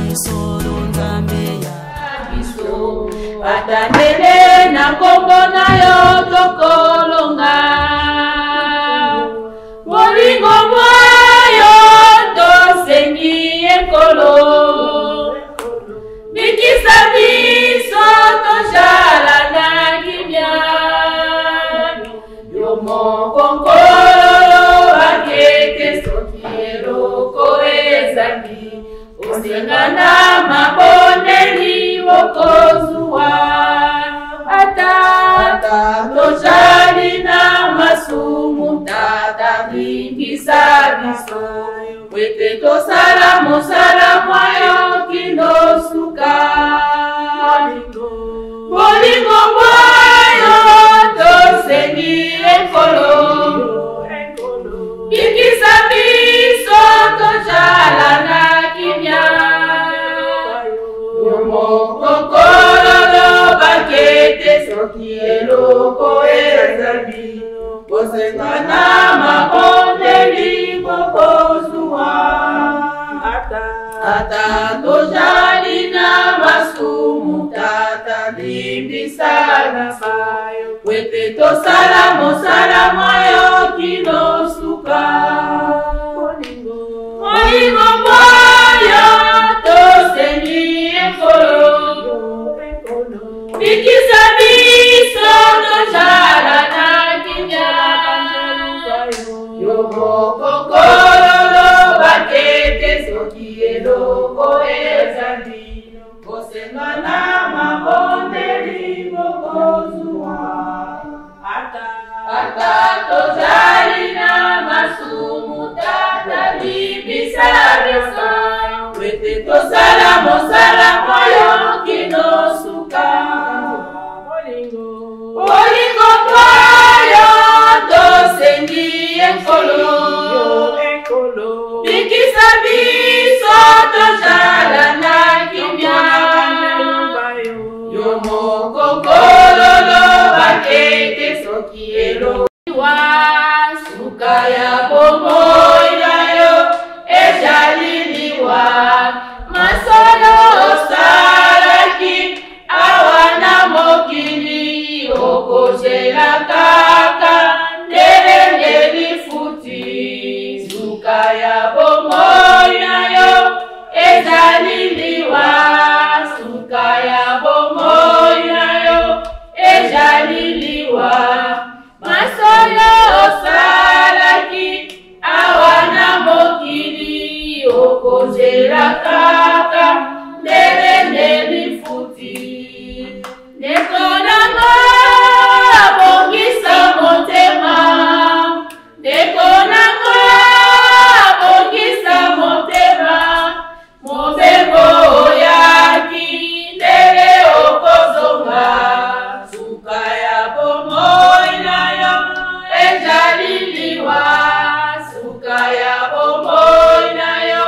lisolo nzambe ya biso atandele na kombo na yo tokolonga molingo mwayo tosengi ekolo bikisa biso tozala na kimia yo mokonkolo akeke soki eloko ezali osengana mabondeli bokozwa ata tozali na masumu tata bingisa biso wete tosala mosala mwayo kinosuka bolingo mwayo tosengi ekolo bingisa biso tozala na kimia yo mokokololo bakete soki eloko ezali kosengana mabondeli bokozwa ata tozali na masumu tata limbisa biso wete tosala mosala mwayo kinosuka molingo mwayo tosengi ekolo bikisa biso tozala na kimia yo mokokololo bakete soki eloko ezali kosengana mabondeli bokozwa ata tozali na masumu tata limbisa biso wete tosala mosala mwayo kinosuka bolingo mwayo tosengi ekolo bikisa biso tozala na kimia yo mokokololo bakete soki elowa suka ya bomoi na yo ejaliliwa masolo osalaki awa na mokili okozela kaka ndelendeli futi suka ya bomoi na yo ejaliliwa suka ya bomoi na yo ejaliliwa masolo osalaki awa na mokili okozela kaka ndelendeli futi nekonanga bongisa motema nekonanga bongisa motema mobembo oyaki ndele okozonga suka ya bomoi na yo ejaliliwa suka ya bomoi na yo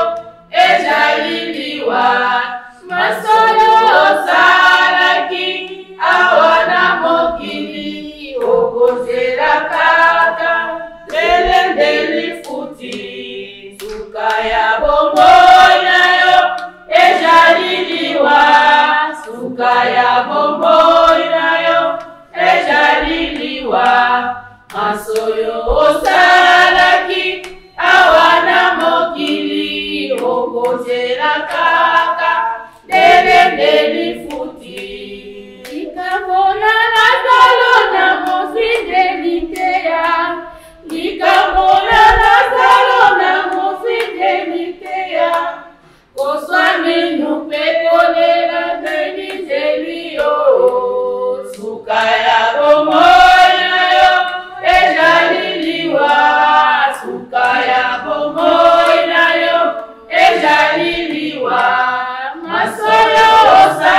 ejaliliwa masolo osalaki awa na mokili okozela kaka lelendeli futi suka ya bomoi na yo ejaliliwa suka ya bomoi na yo ejaliliwa masoyo osalaki awa na mokili okozela kaka lelendeli futi likambola nazalo na mofideliteya likambola nazalo na mofideliteya koswaminu pekolela benizeliyo suka ya bomoi na yo ejaliliwa suka ya bomoi na yo ejaliliwa masoyo osa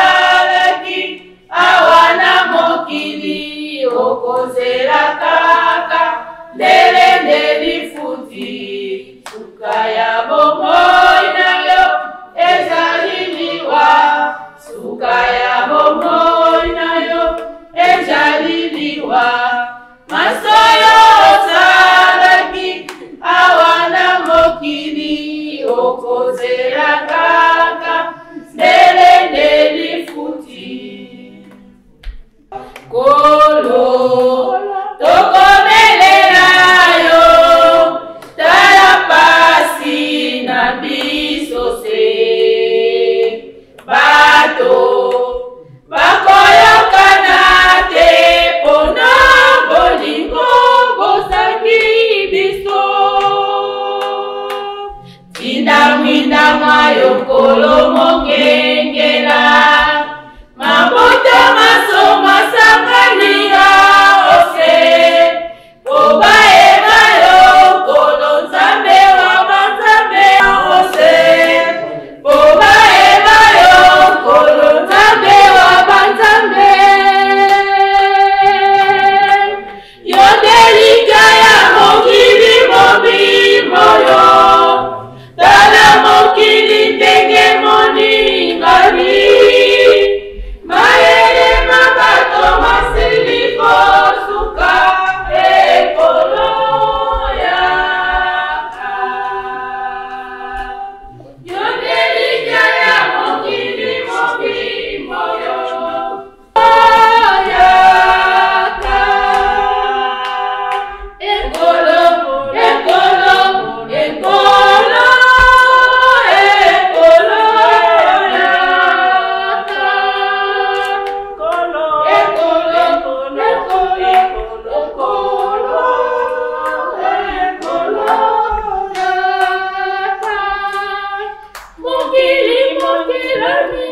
kirani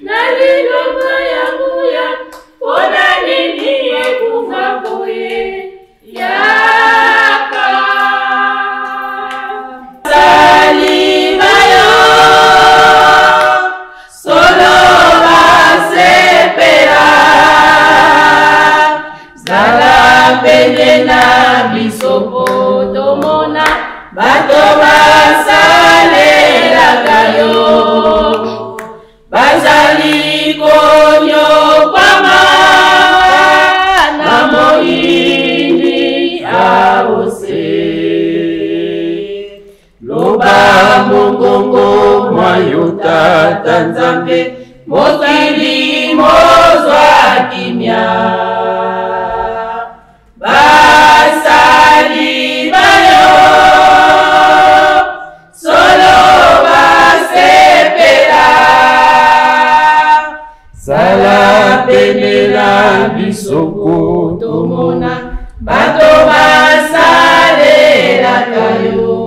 naliloba yanguya ona nini ekufa boye yaka salibayo solo basepela zala pene na bisopo tomona bato basalelaka yo bazali konyokwama na moyini aose loba mongongo mwayo tata nzambe mokili mozwa kimia basali bayo solo basepela sala penela bisoko tomona bato basalelaka yo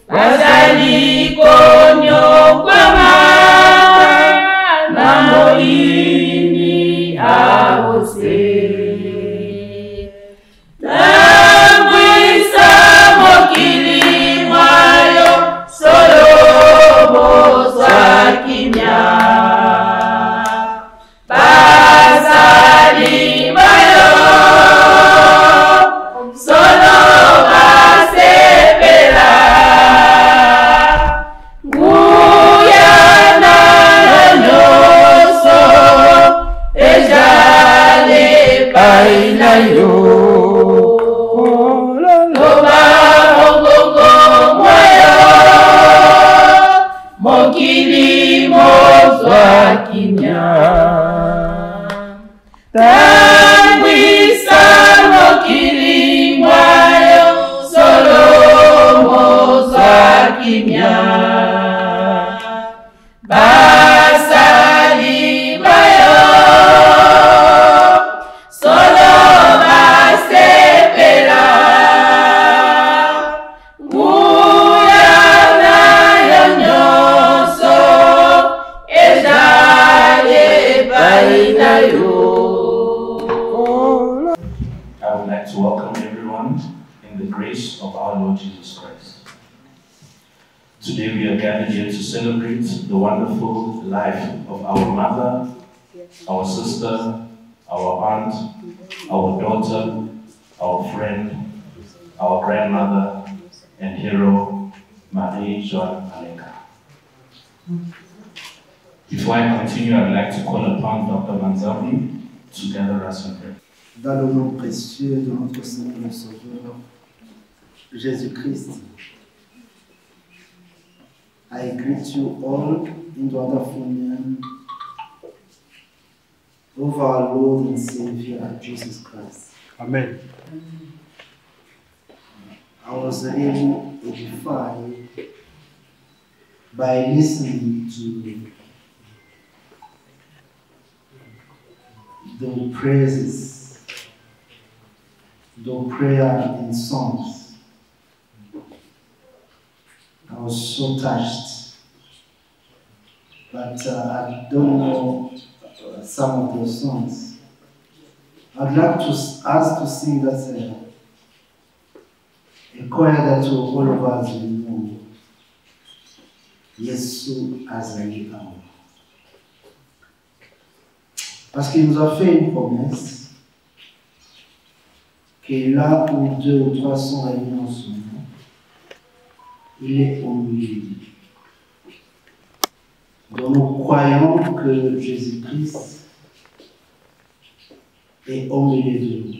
bazali konyokwama na moyini aose tambwisa mokili mwayo solo bozwa kimia basali bayo solo basepela nguya na nyonso ejale pai na yo loba mongongo mwayo mokili mozwa kimia tambwisa mokili mwayo solo mozwa kimia basali bayo solo basepela nguya nayo nyonso ejale pai na yo. I would like to welcome everyone in the grace of our Lord Jesus Christ. Today we are gathered here to celebrate the wonderful life of our mother, our sister, our aunt, our daughter, our friend, our grandmother, and hero, Marie-Jeanne Aleka. Before I continue, I'd like to call upon Dr. Manzavi to gather us in prayer. Dans le nom précieux de notre Seigneur et Sauveur, Jésus-Christ, I greet you all in the wonderful name of our Lord and Savior, Jesus Christ. Amen. I was really edified by listening to the praises, the prayer in songs. I was so touched, but I don't know some of those songs. I'd like to ask to sing that a choir that all of us will know. Yesu azali awa. Parce qu'il nous a fait une promesse que là où 2 ou 3 sont réunis en son nom, il est au milieu. Donc nous croyons que Jésus-Christ est au milieu de nous.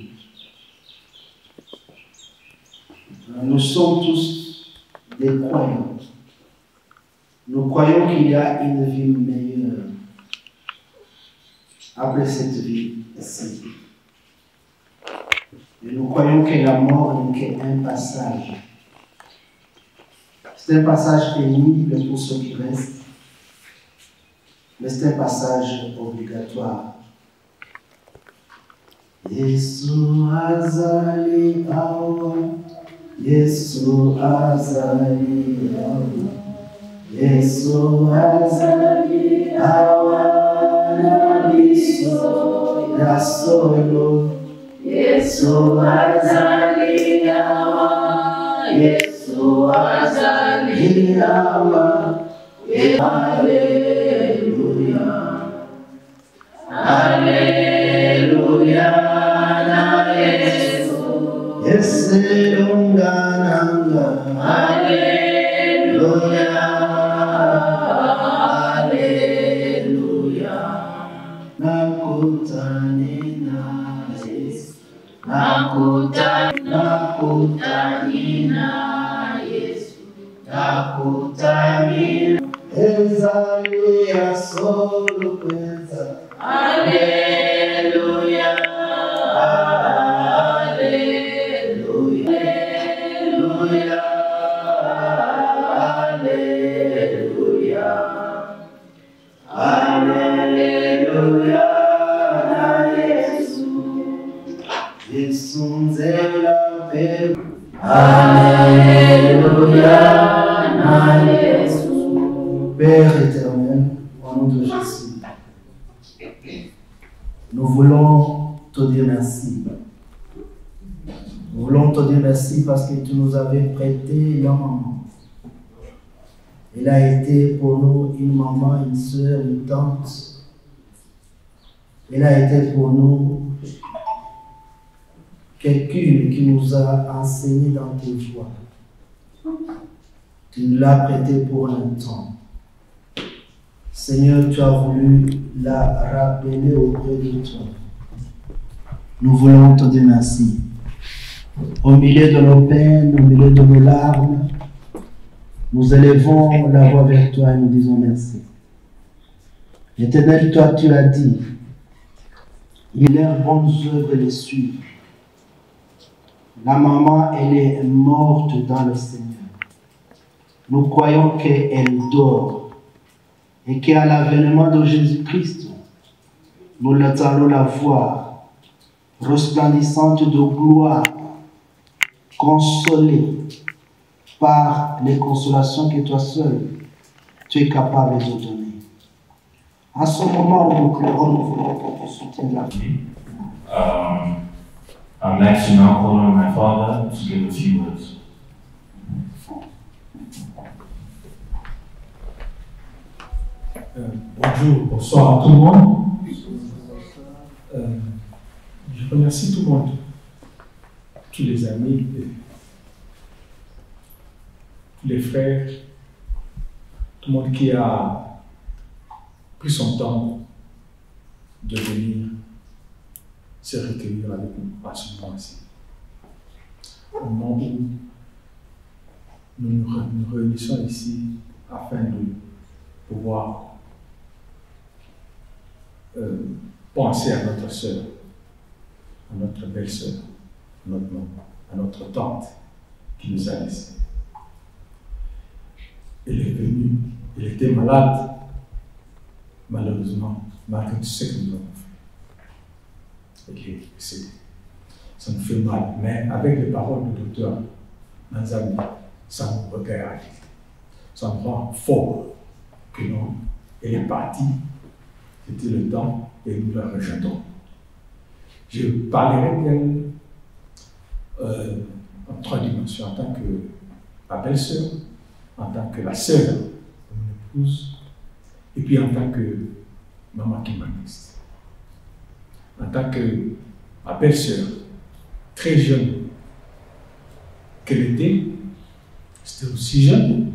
Nous sommes tous des croyants. Nous croyons qu'il y a une vie meilleure après cette vie-ci. Et nous croyons que la mort n'est qu'un passage. C'est un passage pénible pour ceux qui restent, mais c'est un passage obligatoire. Yesu azali awa, Yesu azali awa, Yesu azali awana biso ya solo. Yesu azali awa. Yesu azali awa. Alleluia. Alleluia na Yesu. Yesu lungananga. Alleluia. Alleluia. Nakutani na Yesu. Nakutani na Yesu. Nakutani. Ezali ya solo pensa. Alleluia. Alleluia. Alleluia. Alleluia. Na Yesu. Yesu nzela pe. Alleluia. Na Yesu. Père éternel, au nom de Jésus, nous voulons te dire merci. Nous voulons te dire merci parce que tu nous avais prêté la maman. Elle a été pour nous une maman, une soeur, une tante. Elle a été pour nous quelqu'un qui nous a enseigné dans tes voies. Tu nous l'as prêté pour un temps. Seigneur, tu as voulu la rappeler auprès de toi. Nous voulons te dire merci. Au milieu de nos peines, au milieu de nos larmes, nous élevons la voix vers toi et nous disons merci. Éternel, toi tu as dit, il est bonne œuvre de les suivre. La maman, elle est morte dans le Seigneur. Nous croyons qu'elle dort. Et qu'à l'avènement de Jésus-Christ, nous allons la voir, resplendissante de gloire, consolée par les consolations que toi seul, tu es capable de donner. À ce moment où nous pleurons, nous voulons que tu soutiennes la vie. I'm next to now call on my father to give a few words. Bonjour, bonsoir à tout le monde. Je remercie tout le monde, tous les amis, tous les frères, tout le monde qui a pris son temps de venir se recueillir avec nous à ce moment-ci. Au moment où nous nous réunissons ici afin de pouvoir penser à notre sœur, à notre belle-sœur, à notre maman, à notre tante qui nous a laissés. Elle est venue, elle était malade, malheureusement, malgré tout ce que nous avons fait. Elle est décédée. Ça nous fait mal, mais avec les paroles du docteur Manzami, ça nous regarde, ça nous rend fort que non, elle est partie. C'était le temps et nous la rejetons. Je parlerai d'elle en trois dimensions, en tant que ma belle-sœur, en tant que la sœur de mon épouse, et puis en tant que maman qui m'assiste. En tant que ma belle-sœur, très jeune qu'elle était, c'était aussi jeune,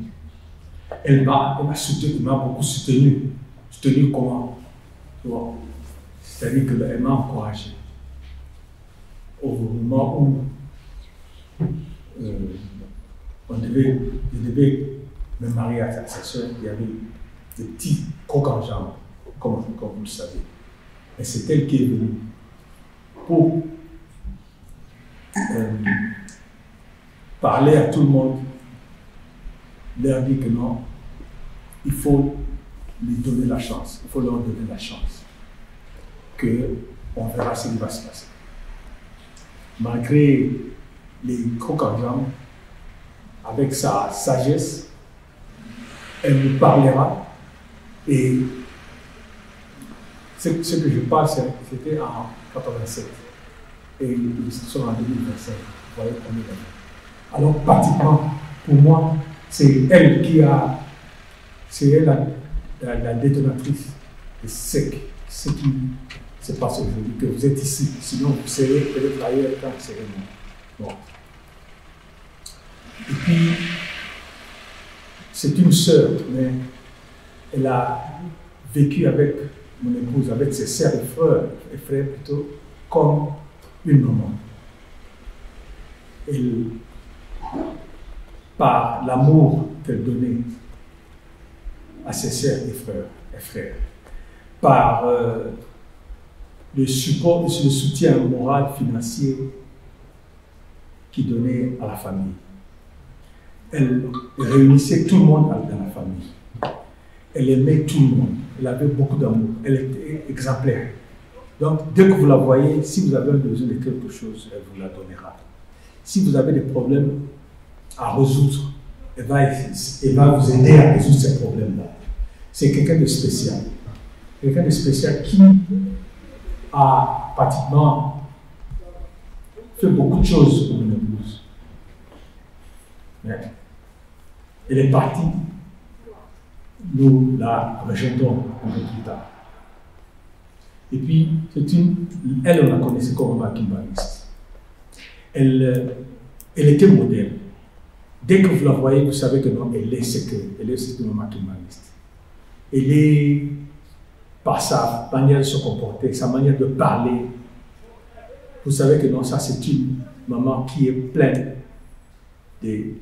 elle m'a beaucoup soutenu. Soutenu comment? C'est-à-dire qu'elle m'a encouragé. Au moment où je devais me marier à sa soeur, il y avait des petits crocs en jambes, comme vous le savez. Et c'est elle qui est venue pour parler à tout le monde, leur dire que non, il faut lui donner la chance, il faut leur donner la chance, qu'on verra ce qui va se passer. Malgré les crocs en jambes, avec sa sagesse, elle nous parlera. Et ce que je parle, c'était en 87. Et nous sommes en 2025. Vous voyez combien d'années. Alors, pratiquement, pour moi, c'est elle qui a. C'est elle la détonatrice de ce qui se passe aujourd'hui, que vous êtes ici. Sinon, vous serez peut-être ailleurs quand vous serez mort. Bon. Et puis, c'est une sœur, mais elle a vécu avec mon épouse, avec ses sœurs et frères plutôt, comme une maman. Elle, par l'amour qu'elle donnait à ses sœurs et frères, par le support, le soutien moral, financier qu'il donnait à la famille. Elle réunissait tout le monde dans la famille. Elle aimait tout le monde. Elle avait beaucoup d'amour. Elle était exemplaire. Donc, dès que vous la voyez, si vous avez besoin de quelque chose, elle vous la donnera. Si vous avez des problèmes à résoudre, elle va vous aider à résoudre ces problèmes-là. C'est quelqu'un de spécial. Quelqu'un de spécial qui a pratiquement fait beaucoup de choses pour mon épouse. Mais elle est partie. Nous la rejetons un peu plus tard. Et puis, elle, on la connaissait comme Mama Kimbanguiste. Elle était modèle. Dès que vous la voyez, vous savez que non, elle est ce que Mama Kimbanguiste. Elle est, par sa manière de se comporter, sa manière de parler, vous savez que non, ça c'est une maman qui est pleine de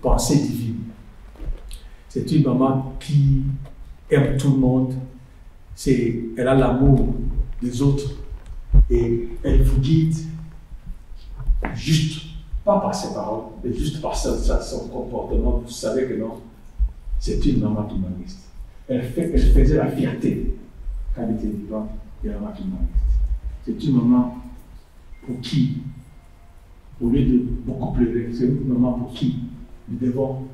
pensées divines. C'est une maman qui aime tout le monde. Elle a l'amour des autres et elle vous guide juste, pas par ses paroles, mais juste par son comportement. Vous savez que non, c'est une maman humaniste. Elle faisait la fierté quand elle était vivante de la maman humaniste. C'est une maman pour qui, au lieu de beaucoup pleurer, c'est une maman pour qui nous devons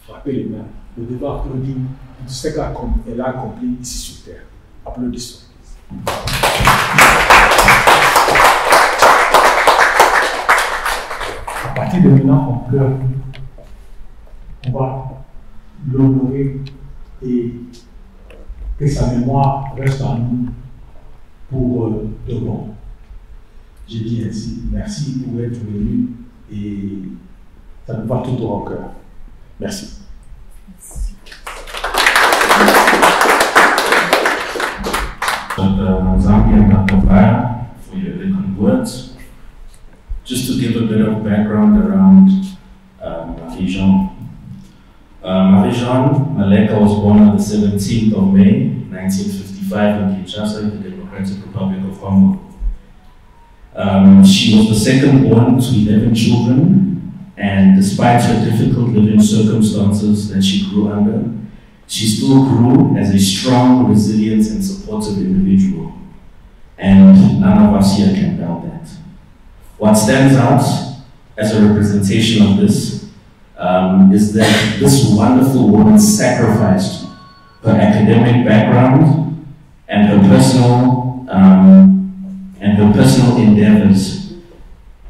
frapper les mains, nous devons applaudir tout ce qu'elle a accompli ici sur terre. Applaudissons. À partir de maintenant, on pleure. On va l'honorer et que sa mémoire reste en nous pour de bon. J'ai dit ainsi, merci pour être venu et ça nous va tout droit au cœur. Merci. Dr. Zambi and Dr. Baya for your eloquent words. Just to give a bit of background around Marie-Jeanne. Marie-Jeanne Maleka was born on the 17th of May, 1955 in Kinshasa, in the Democratic Republic of Congo. She was the second born to 11 children, and despite her difficult living circumstances that she grew under, she still grew as a strong, resilient, and supportive individual. And none of us here can doubt that. What stands out as a representation of this is that this wonderful woman sacrificed her academic background and her personal endeavors.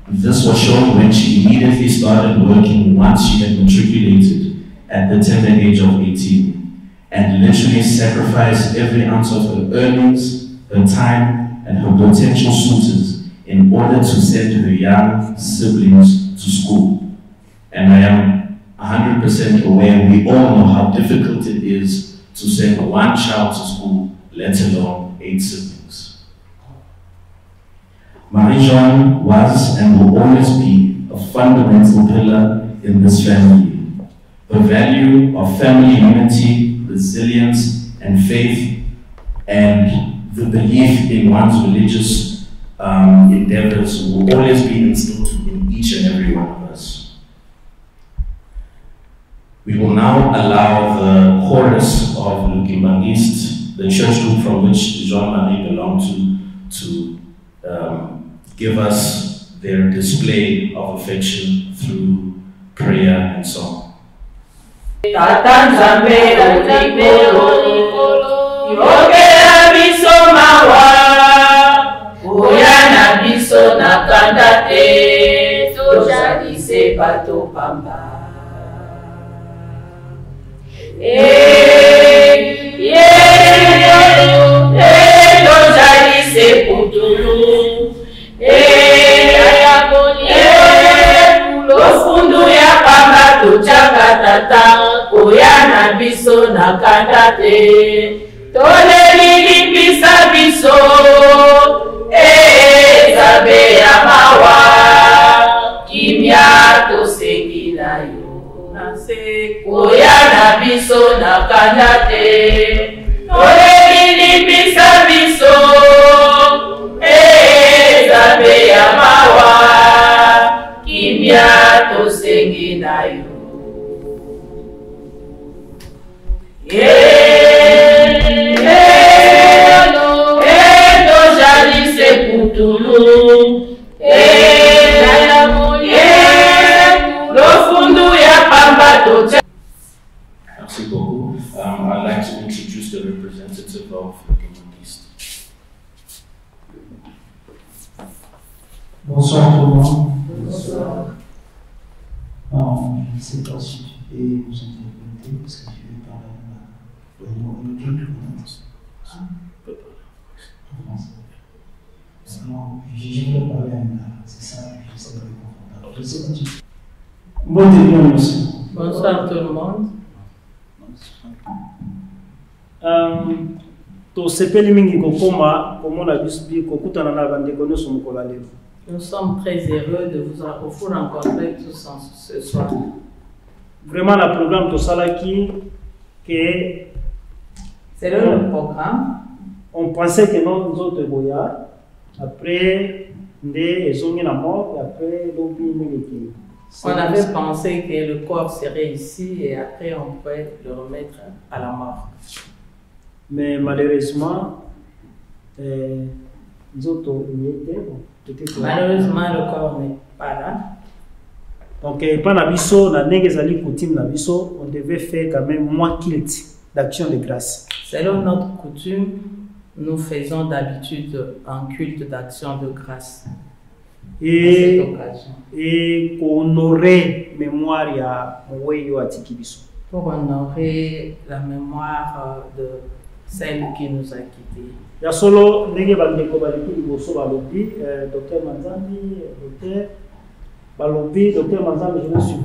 This was shown when she immediately started working once she had matriculated at the tender age of 18. And literally sacrificed every ounce of her earnings, her time, and her potential suitors in order to send her young siblings to school. And I am 100% aware, we all know how difficult it is to send one child to school, let alone 8 siblings. Marie-Jeanne was and will always be a fundamental pillar in this family. Her value of family unity, resilience, and faith, and the belief in one's religious endeavors will always be instilled in each and every one of us. We will now allow the chorus of Lukimbangist, the church group from which Jean-Marie belonged to give us their display of affection through prayer and song. Tata Nzambe olikolo, yokela biso mawa, oya na biso na kanda te, tojalise bato pamba. Tojalise putulu, lofundu ya pamba tochaka tata, oya na biso na kanda te, tolelilipisa biso, Nzambe ya mawa, kimia tosengi na yo, oya na biso na kanda te, tolelilipisa biso, Nzambe ya mawa, kimia tosengi na yo. Tojalise putulu, lofundu ya pamba tocha. Merci beaucoup. I'd like to introduce the representative of Gabon East. Bonsoir tout le monde. Bonsoir. Non, je ne sais pas si tu peux nous interpréter, parce que tu veux parler en français. Non, je vais parler en c'est ça, je sais pas confortable. Je sais pas si tu bon début aussi. Bonsoir tout le monde. To sepeli mingi kokoma komona bisbi kokutana na bandeko nyonso mokolo lelo. Nous sommes très heureux de vous rencontrer tous ce soir. Vraiment le programme to salaki que c'est le programme. On pensait que nous autres boya après des zongi na mort après lobi mingi. On avait pensé que le corps serait ici et après on pourrait le remettre à la mort. Mais malheureusement, nous autres y étaient. Malheureusement, le corps n'est pas là. Donc, pas nabiso, na negezali coutume nabiso, on devait faire quand même moins kilt d'action de grâce. Selon notre coutume, nous faisons d'habitude un culte d'action de grâce. Et qu'on aurait mémoire ya mweyo atikibiso. Pour honorer la mémoire de celle qui nous a quittés. Ya solo ndenge bandeko baleki liboso balobi docteur Manzambi docteur Manzambi je me suis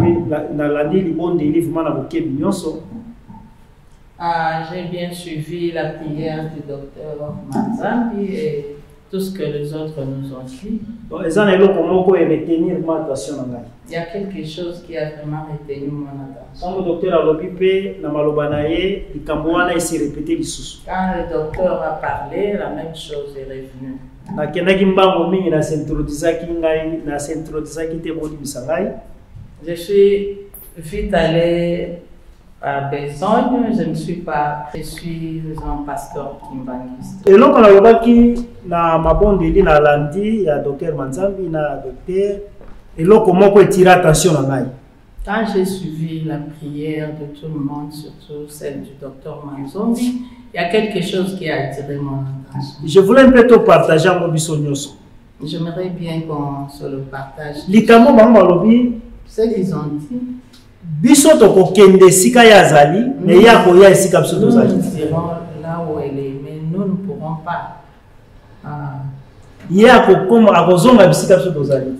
na landi libonde livre na bokebi nyonso. J'ai bien suivi la prière du docteur Manzambi et tout ce que les autres nous ont dit. Donc retenir ma attention. Il y a quelque chose qui a vraiment retenu mon attention. Quand le docteur a lobipé na malobanaye ikamwana esi répéter lisusu. Quand le docteur a parlé, la même chose est revenue. Na kenaki mbango mingi na s'introduisaki ngai na s'introduisaki te boni bisangai. Je suis vite allé à Besogne, je ne suis pas, je suis un pasteur kimbangiste. Et donc on a lobaki na mabondeli na landi ya docteur Manzambi na docteur et là comment on tirer attention à ngai. Quand j'ai suivi la prière de tout le monde, surtout celle du docteur Manzambi, il y a quelque chose qui a attiré mon attention. Je voulais un peu te partager mon bisonyoso. J'aimerais bien qu'on se le partage. Likamo bango lobi ce qu'ils ont dit. Biso to kokende sika ya zali mais ya ko ya sika biso to zali. Nous irons là où elle est, mais nous ne pourrons pas. Ya ko comme akozonga bisika biso to zali.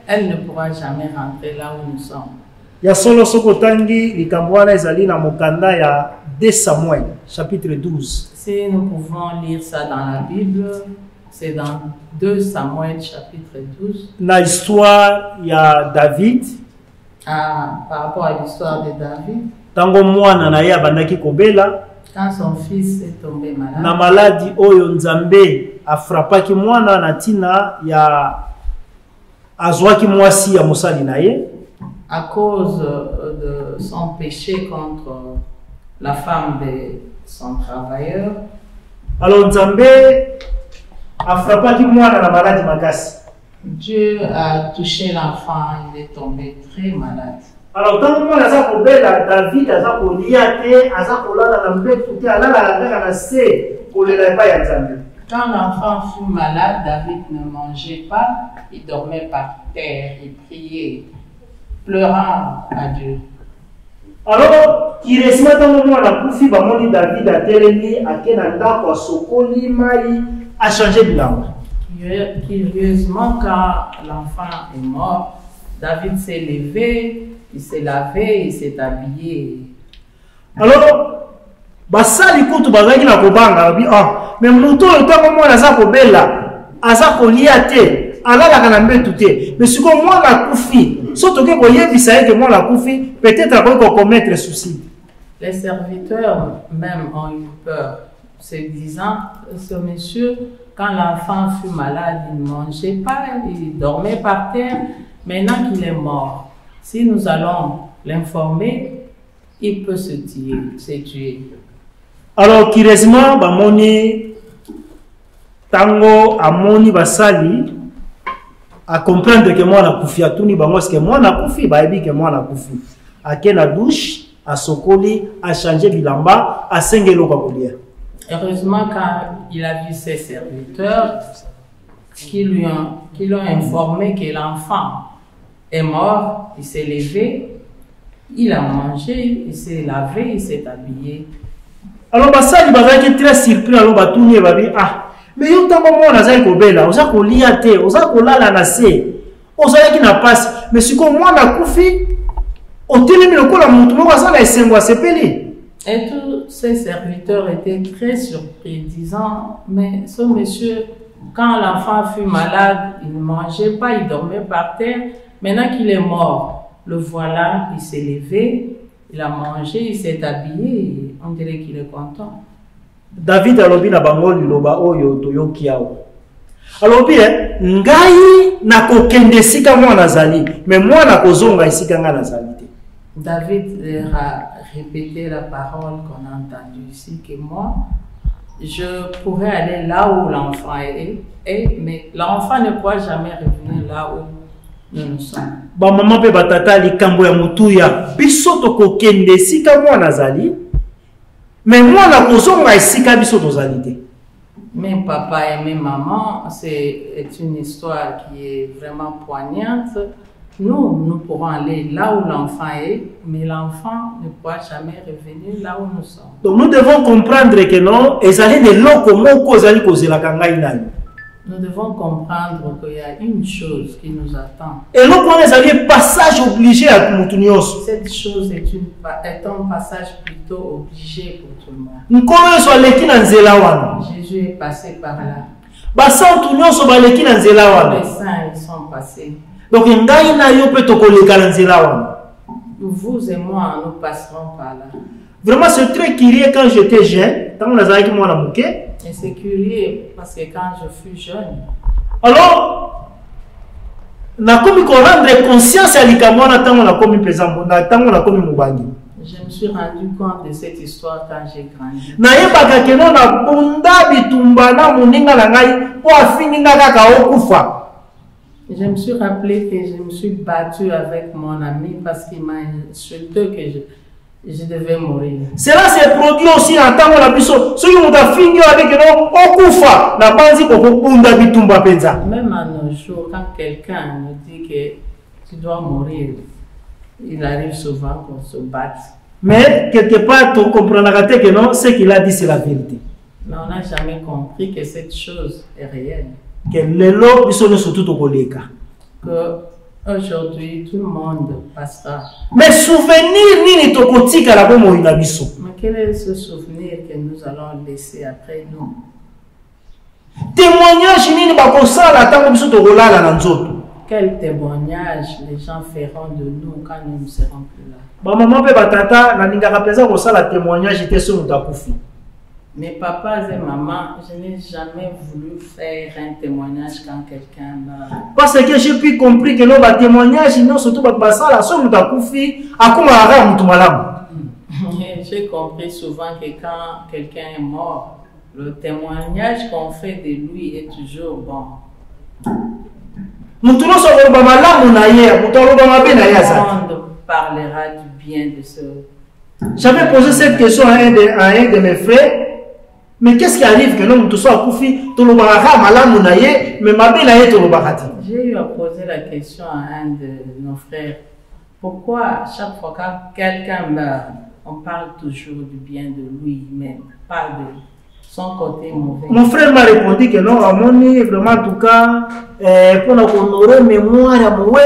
Elle ne pourra jamais rentrer là où nous sommes. Ya solo soko tangi likambo wana ezali na mokanda ya 2 Samuel chapitre 12. Si nous pouvons lire ça dans la Bible, c'est dans 2 Samuel chapitre 12. Na histoire ya David. Par rapport à l'histoire de David. Tango mwana na ya bandaki kobela. Quand son fils est tombé malade. Na maladie oyo Nzambe afrapaki mwana na tina ya azwaki mwasi ya mosali na ye. À cause de son péché contre la femme de son travailleur. Alors Nzambe afrapaki mwana na maladie makasi. Dieu a touché l'enfant, il est tombé très malade. Alors, tant que moi, David, quand l'enfant fut malade, David ne mangeait pas, il dormait par terre, il priait, pleurant à Dieu. Alors, qui récime à un moment, la poufi, David a télé, a kenanda, quoi, sokoli, maï, a changé de langue. Curieusement, quand l'enfant est mort, David s'est levé, il s'est lavé, il s'est habillé. Alors, ça, les coups, bazaki na kobanga, mais mon tour, le temps où moi, la bella, azako liate, ala la kanambe touté. Mais ce que moi, la koufi, surtout que vous voyez, que moi, la koufi, peut-être qu'on commettre souci. Les serviteurs même ont eu peur, se disant, ce monsieur, quand l'enfant fut malade, il ne mangeait pas, il dormait par terre. Maintenant qu'il est mort, si nous allons l'informer, il peut se tuer. Alors, curieusement, Bamoni, Tango, Amoni, Basali, à comprendre que moi, na koufi, à tout ni bangos, que moi, na koufi, baebi, que moi, na koufi. À ken la douche, à Sokoli, à changer bilamba, à Sengelo Kabolia. Heureusement, quand il a vu ses serviteurs qui l'ont informé que l'enfant est mort, il s'est levé, il a mangé, il s'est lavé, il s'est habillé. Alors, ça, il va être très surpris. Alors, il va dire, ah, mais il y a un moment où on a dit que bella, on a dit qu'il y a été, on a dit qu'il y a nassé, on a dit qu'il n'a pas. Mais si comme moi, on a koufi, on a dit que le coup, la montre, on a dit que c'est pelé. Et tous ces serviteurs étaient très surpris, disant, mais ce monsieur, quand l'enfant fut malade, il ne mangeait pas, il dormait par terre. Maintenant qu'il est mort, le voilà, il s'est levé, il a mangé, il s'est habillé, on dirait qu'il est content. David a lobi na bango liloba oyo toyoki awo. Alobi ngai na kokende sika mwa nazali, mais moi na kozonga sika nga nazali te. David a répété la parole qu'on a entendue ici, que moi, je pourrais aller là où l'enfant est, mais l'enfant ne pourra jamais revenir là où nous sommes. Ba maman pe batata likambo ya mutuya biso to kokende sika mwa nazali, mais moi na kozonga sika biso tozali te. Mes papa et mes mamans, c'est une histoire qui est vraiment poignante. Nous pourrons aller là où l'enfant est, mais l'enfant ne pourra jamais revenir là où nous sommes. Donc nous devons comprendre que non, nous devons comprendre qu'il y a une chose qui nous attend. Et le passage obligé à cette chose est un passage plutôt obligé pour tout le monde. Jésus est passé par là. Les saints ils sont passés. Donc, vous et moi, nous passerons par là. Vraiment, c'est très curieux quand j'étais jeune. Et c'est curieux parce que quand je fus jeune. Alors, je me suis rendu compte de cette histoire quand j'ai grandi. Je me suis rappelé que je me suis battu avec mon ami parce qu'il m'a insulté que je devais mourir. Cela s'est produit aussi en tant que la puissance. Ceux qui ont fini avec nous, même à nos jours, quand quelqu'un nous dit que tu dois mourir, il arrive souvent qu'on se batte. Mais quelque part, tu comprendras que non, ce qu'il a dit, c'est la vérité. Mais on n'a jamais compris que cette chose est réelle. Que aujourd'hui tout le monde passera. Mais souvenir mais quel est ce souvenir que nous allons laisser après nous? Témoignage quel témoignage les gens feront de nous quand nous ne serons plus là? Maman pe batata na ninga kapeza ko sala témoignage était sur mutakufi. Mes papas et maman, je n'ai jamais voulu faire un témoignage quand quelqu'un meurt. Parce que j'ai pu compris que nos témoignages, non surtout ça, la somme d'akufi, j'ai compris souvent que quand quelqu'un est mort, le témoignage qu'on fait de lui est toujours bon. parlera du bien de ce... J'avais posé cette question à un de mes frères. Mais qu'est-ce qui arrive que nous tous soit koufi tout le baraka malamu na ye mais mabe na ye tout le barati. J'ai eu à poser la question à un de nos frères. Pourquoi chaque fois que quelqu'un meurt, on parle toujours du bien de lui-même, pas de son côté mauvais? Mon frère m'a répondu que non, à mon avis, vraiment en tout cas, pour nous honorer mémoire à moi,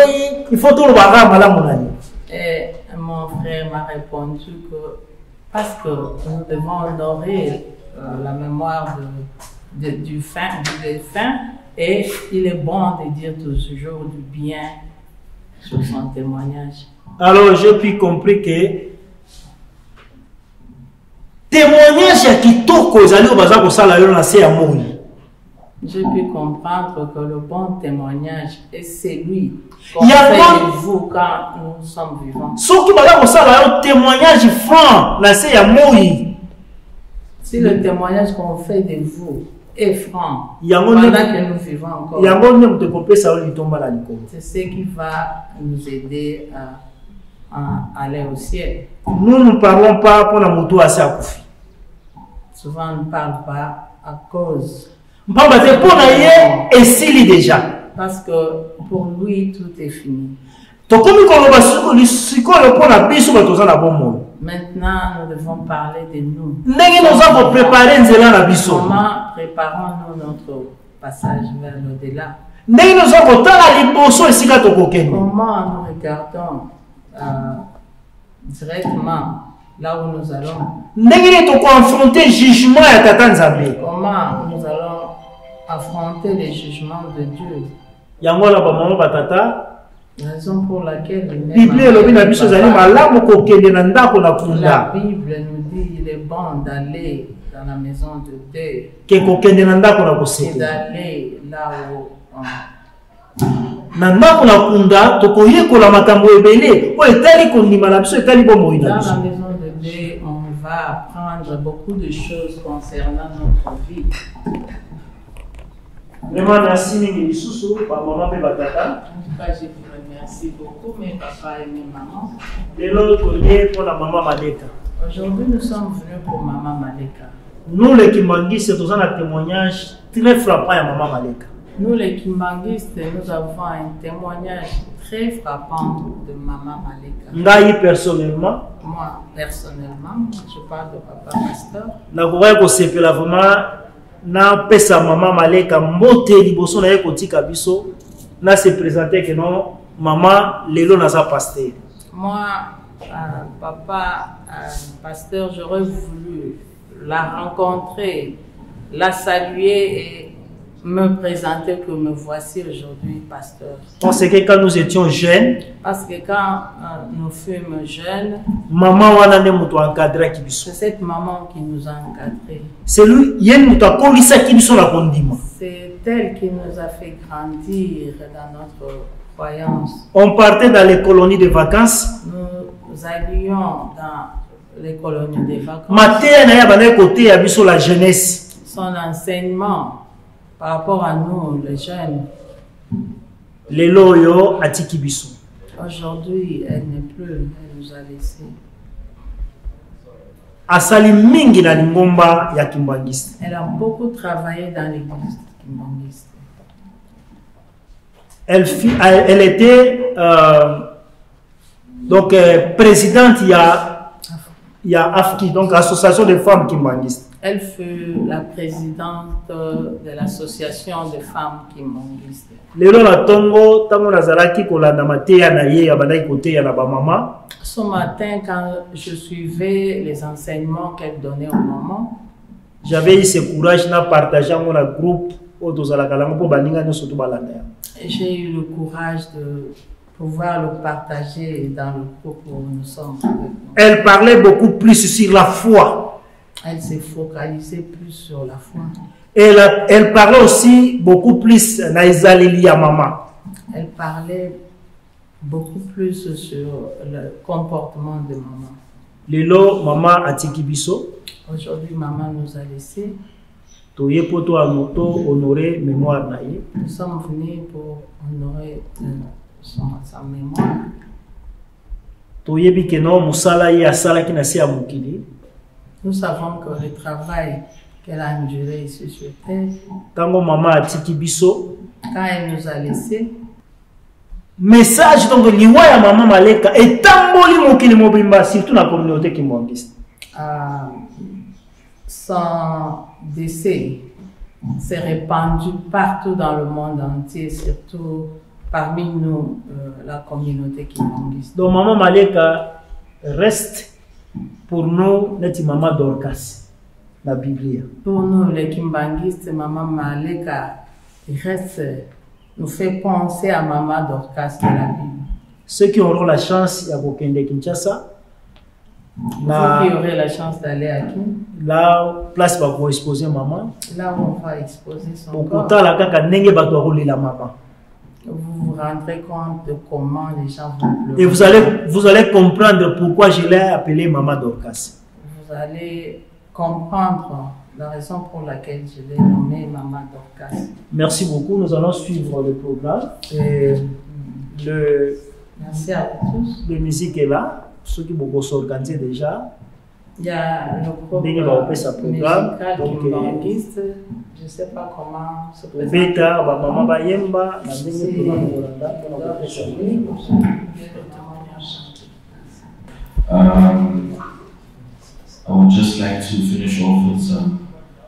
il faut tout le baraka malamu na ye. Et mon frère m'a répondu que parce que nous devons honorer la mémoire du défunt, et il est bon de dire toujours du bien sur son témoignage. Alors j'ai pu comprendre que témoignage qui toko ezali obaza kosala yo na se ya moi. J'ai pu comprendre que le bon témoignage est celui qu'on fait de vous quand nous sommes vivants. Soki baza kosala yo témoignage franc na se ya moi. Si le témoignage qu'on fait de vous est franc, pendant que nous vivons encore, c'est ce qui va nous aider à aller au ciel. Nous ne parlons pas pour la moto à Sakoufi. Souvent, on ne parle pas à cause. Et s'il déjà. Parce que pour lui, tout est fini. Maintenant, nous devons parler de nous. Comment préparons-nous notre passage vers l'au-delà? Comment nous regardons directement là où nous allons? Comment nous allons affronter les jugements de Dieu? Raison pour laquelle la Bible nous dit qu'il est bon d'aller dans la maison de Dieu et d'aller là où dans la maison de Dieu, on va apprendre beaucoup de choses concernant notre vie. Vraiment, merci, maman, en tout cas, je vous remercie beaucoup, mes papas et mes mamans. Aujourd'hui, nous sommes venus pour Maman Maleka. Nous, les Kimbanguistes, c'est un témoignage très frappant à Maman Maleka. Nous, les Kimbanguistes, nous avons un témoignage très frappant de Maman Maleka. Personnellement, moi, personnellement, je parle de Papa Pasteur. Na pesa Maman Maleka mbote liboso na ye kotika biso na se présenter que non maman lelo na sa pasteur. Moi papa pasteur, j'aurais voulu la rencontrer, la saluer et me présenter que me voici aujourd'hui pasteur. Parce que quand nous étions jeunes, parce que quand nous fûmes jeunes, maman wana ne muto encadrer ki biso. C'est cette maman qui nous a encadrés. C'est lui yen muto akolisa ki biso na kondima. C'est elle qui nous a fait grandir dans notre croyance. On partait dans les colonies de vacances. Nous allions dans les colonies de vacances. Matin na ya bana côté ya biso la jeunesse. Son enseignement par rapport à nous, les jeunes. Leloyo atiki biso. Aujourd'hui, elle n'est plus, elle nous a laissés. Asali mingi na lingomba ya Kimbanguiste. Elle a beaucoup travaillé dans l'église Kimbanguiste. Elle était donc présidente il y a AFKI, donc Association des femmes Kimbanguiste. Elle fut la présidente de l'association des femmes Kimbanguiste. Ce matin, quand je suivais les enseignements qu'elle donnait aux mamans, j'avais eu ce courage de partager mon groupe. J'ai eu le courage de pouvoir le partager dans le groupe où nous sommes. Elle parlait beaucoup plus sur la foi. Elle s'est focalisée plus sur la foi. Elle parlait aussi beaucoup plus na maman. Elle parlait beaucoup plus sur le comportement de maman. Lelo maman atiki biso. Aujourd'hui maman nous a laissés. Toye poto anoto honorer mémoire na ye. Nous sommes venus pour honorer sa mémoire. toyebi ke no musala ye asala ki na se ya mokili. Nous savons que le travail qu'elle a enduré ici sur terre, Tango mama atiki biso. quand elle nous a laissés, Message donc liwa ya mama Maleka etamboli mokili mobimba surtout na communauté kimbangiste. son décès s'est répandu partout dans le monde entier, surtout parmi nous, la communauté kimbangiste. Donc maman Maleka reste pour nous notre maman Dorcas la Bible. Pour nous, les kimbangistes, maman Maleka reste, nous fait penser à maman Dorcas de la Bible. Ceux qui auront la chance ya kokende Kinshasa, Vous qui aurez la chance d'aller à Kin, là place va pour exposer maman. là où on va exposer son Pour corps, kota la kaka nenge ba to la maman. vous vous rendrez compte de comment les gens vont pleurer. Et vous allez comprendre pourquoi je l'ai appelée maman Dorcas. Vous allez comprendre la raison pour laquelle je l'ai nommée maman Dorcas. Merci beaucoup. Nous allons suivre le programme. Et Merci à vous tous. la musique est là. Ceux qui vont s'organiser déjà. Il y a le Dès programme que ça programme, musical donc, kimbangiste. Je ne sais pas comment se présenter. Beta, maman Bayemba, la C'est- I would just like to finish off with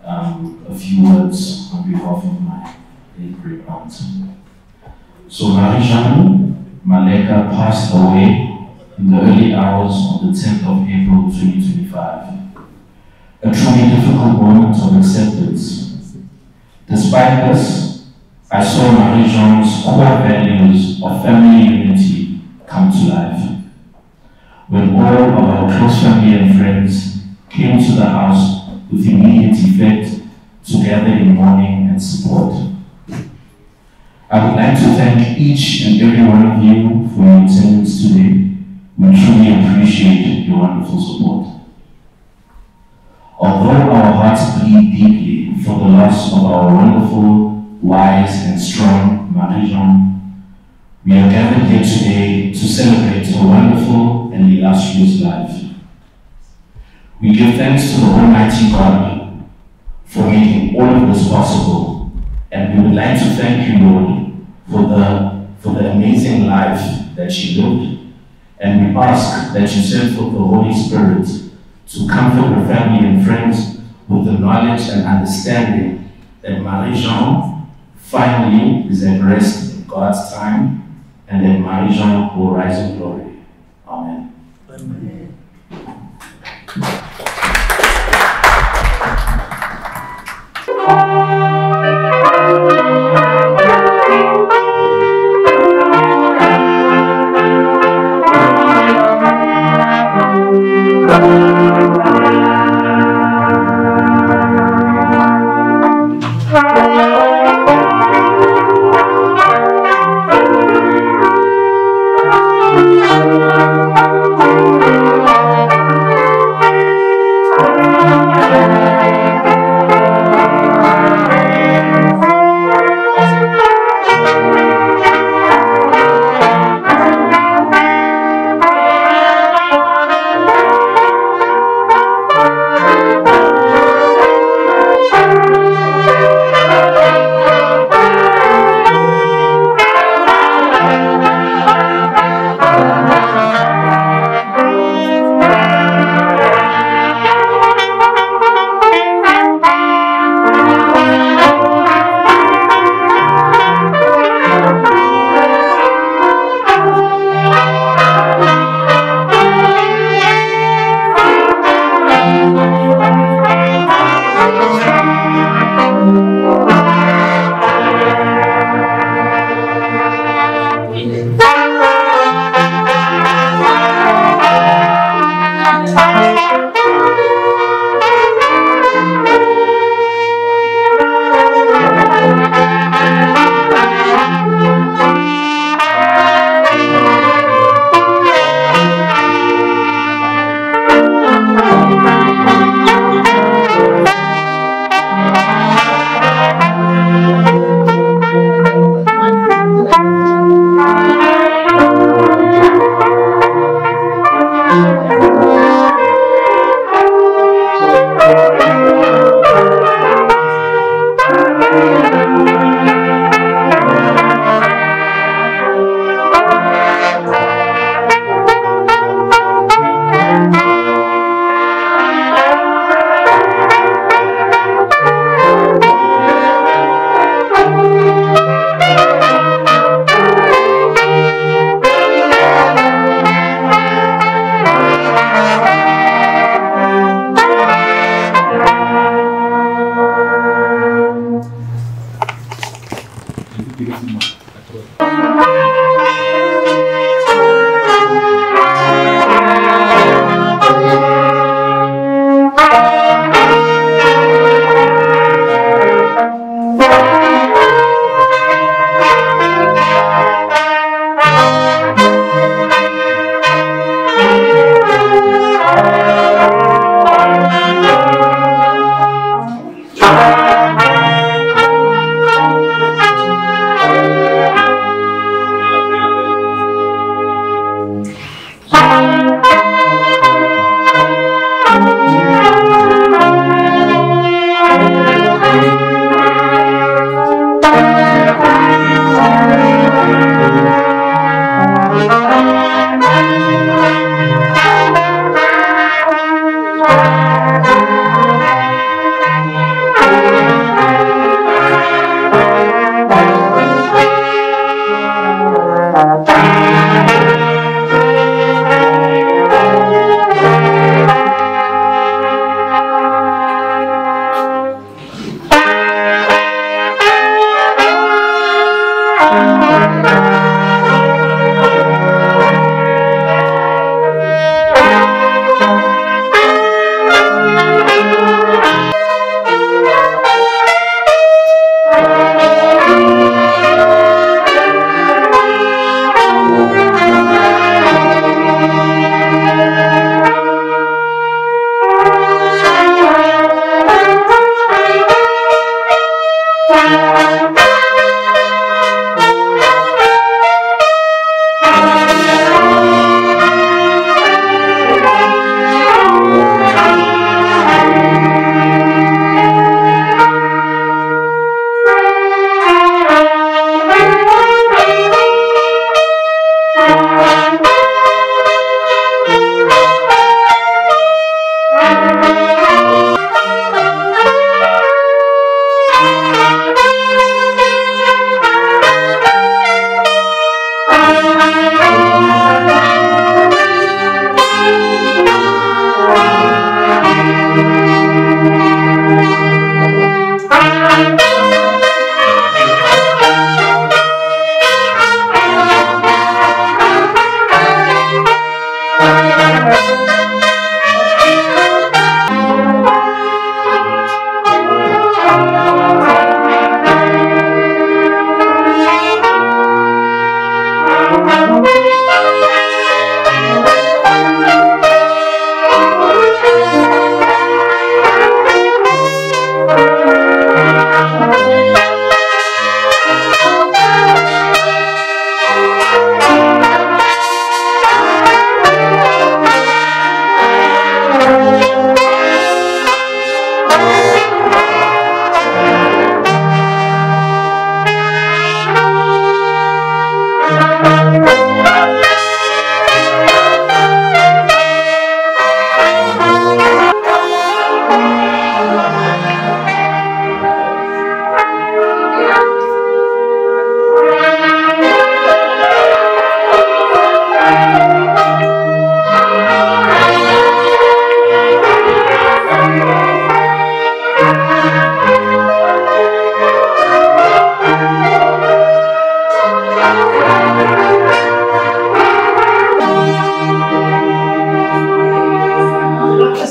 a few words on behalf of my late great aunt. So Marie-Jeanne Maleka passed away in the early hours of the 10th of April 2025. A truly difficult moment of acceptance. Despite this, I saw Marie-Jeanne's core values of family unity come to life. When all of our close family and friends came to the house with immediate effect to gather in mourning and support. I would like to thank each and every one of you for your attendance today. We truly appreciate your wonderful support. Although our hearts bleed deeply for the loss of our wonderful, wise, and strong Marie-Jeanne, we are gathered here today to celebrate her wonderful and illustrious life. We give thanks to the Almighty God for making all of this possible, and we would like to thank you, Lord, for the amazing life that she lived, and we ask that you send forth the Holy Spirit to comfort her family and friends with the knowledge and understanding that Marie-Jeanne finally is at rest in God's time, and that Marie-Jeanne will rise in glory. Amen. Amen.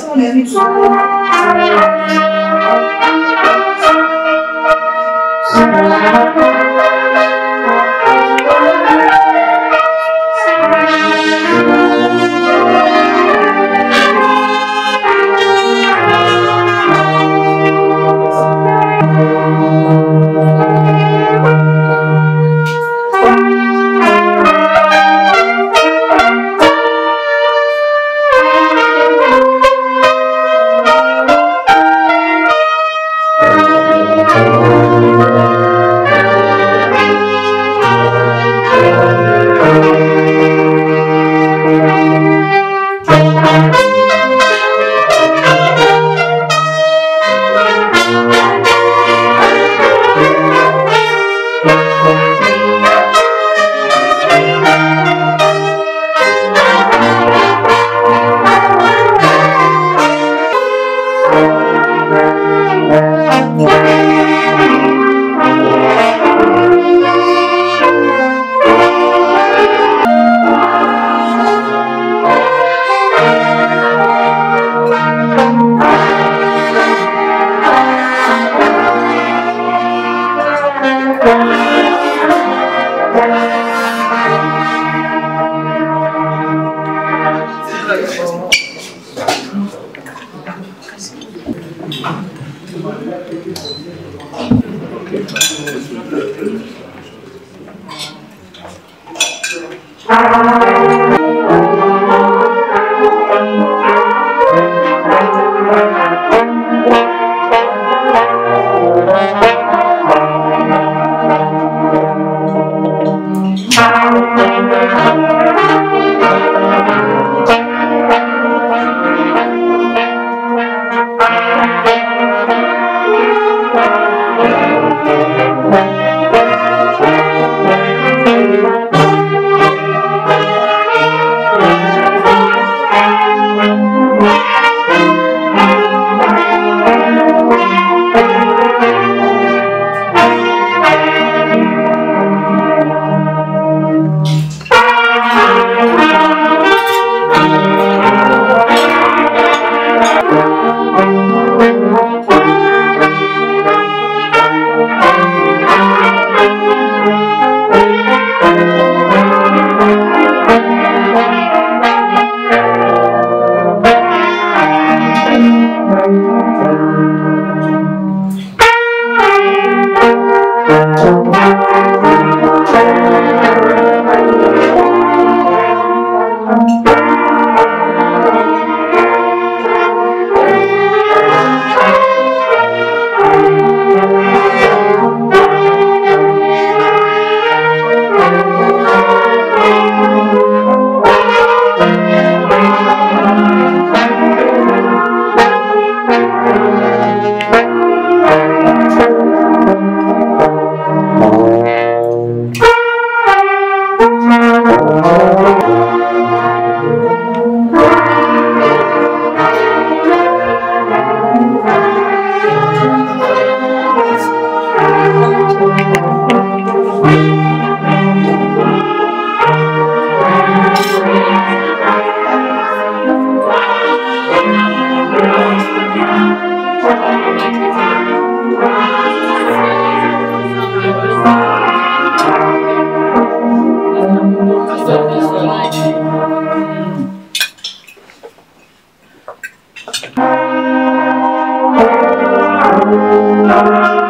sont les rites. Thank you.